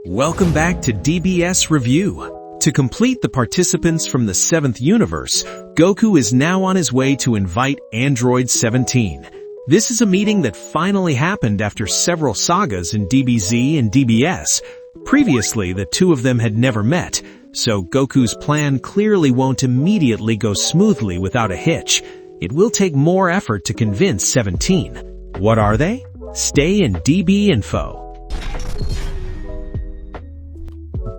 Welcome back to DBS Review. To complete the participants from the 7th universe, Goku is now on his way to invite Android 17. This is a meeting that finally happened after several sagas in DBZ and DBS. Previously, the two of them had never met, so Goku's plan clearly won't immediately go smoothly without a hitch. It will take more effort to convince 17. What are they? Stay in DB Info.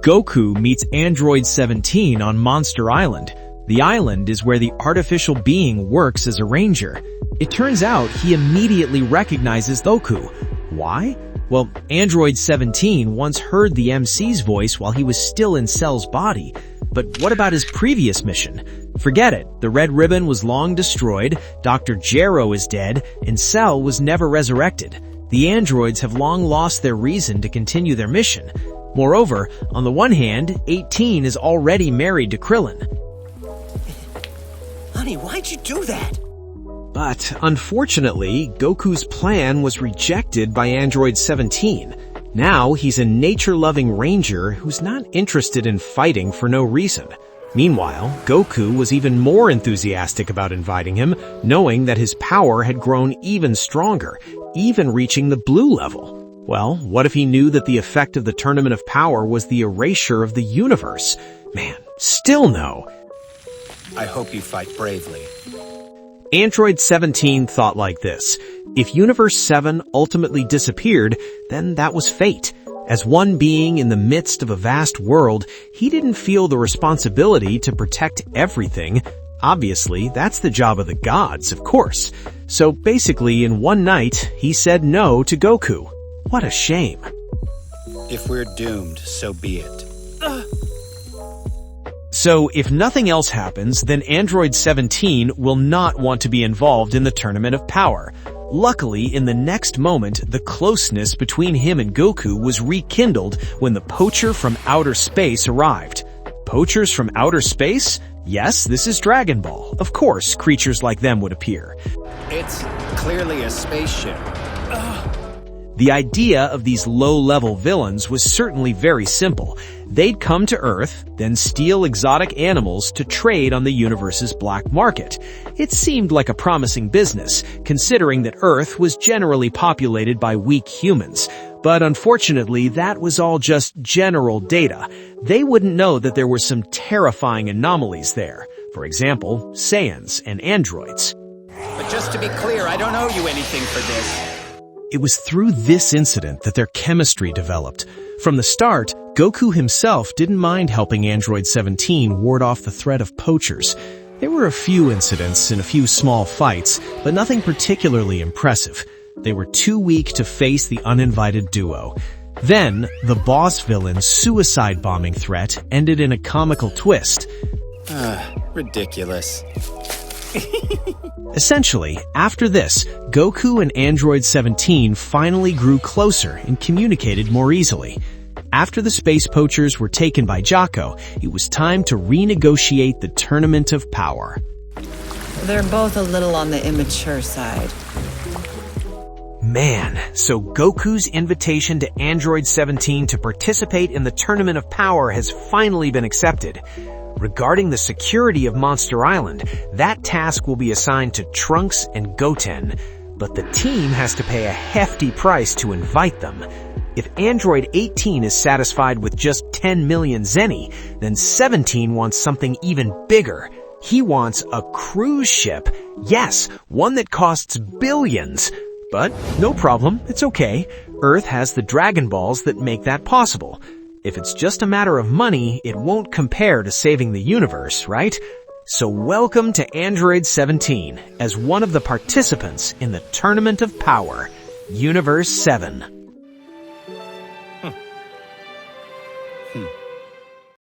Goku meets Android 17 on Monster Island. The island is where the artificial being works as a ranger. It turns out he immediately recognizes Goku. Why? Well, Android 17 once heard the MC's voice while he was still in Cell's body. But what about his previous mission? Forget it. The Red Ribbon was long destroyed, Dr. Gero is dead, and Cell was never resurrected. The androids have long lost their reason to continue their mission. Moreover, on the one hand, 18 is already married to Krillin. Honey, why'd you do that? But, unfortunately, Goku's plan was rejected by Android 17. Now, he's a nature-loving ranger who's not interested in fighting for no reason. Meanwhile, Goku was even more enthusiastic about inviting him, knowing that his power had grown even stronger, even reaching the blue level. Well, what if he knew that the effect of the Tournament of Power was the erasure of the universe? Man, still no. I hope you fight bravely. Android 17 thought like this. If Universe 7 ultimately disappeared, then that was fate. As one being in the midst of a vast world, he didn't feel the responsibility to protect everything. Obviously, that's the job of the gods, of course. So basically, in one night, he said no to Goku. What a shame. If we're doomed, so be it. So, if nothing else happens, then Android 17 will not want to be involved in the Tournament of Power. Luckily, in the next moment, the closeness between him and Goku was rekindled when the poacher from outer space arrived. Poachers from outer space? Yes, this is Dragon Ball. Of course, creatures like them would appear. It's clearly a spaceship. The idea of these low-level villains was certainly very simple. They'd come to Earth, then steal exotic animals to trade on the universe's black market. It seemed like a promising business, considering that Earth was generally populated by weak humans. But unfortunately, that was all just general data. They wouldn't know that there were some terrifying anomalies there. For example, Saiyans and androids. But just to be clear, I don't owe you anything for this. It was through this incident that their chemistry developed. From the start, Goku himself didn't mind helping Android 17 ward off the threat of poachers. There were a few incidents and a few small fights, but nothing particularly impressive. They were too weak to face the uninvited duo. Then, the boss villain's suicide bombing threat ended in a comical twist. Ridiculous. Essentially, after this, Goku and Android 17 finally grew closer and communicated more easily. After the space poachers were taken by Jocko, it was time to renegotiate the Tournament of Power. They're both a little on the immature side. Man, so Goku's invitation to Android 17 to participate in the Tournament of Power has finally been accepted. Regarding the security of Monster Island, that task will be assigned to Trunks and Goten, but the team has to pay a hefty price to invite them. If Android 18 is satisfied with just 10 million zeni, then 17 wants something even bigger. He wants a cruise ship. Yes, one that costs billions. But no problem, it's okay. Earth has the Dragon Balls that make that possible. If it's just a matter of money, it won't compare to saving the universe, right? So welcome to Android 17 as one of the participants in the Tournament of Power, Universe 7.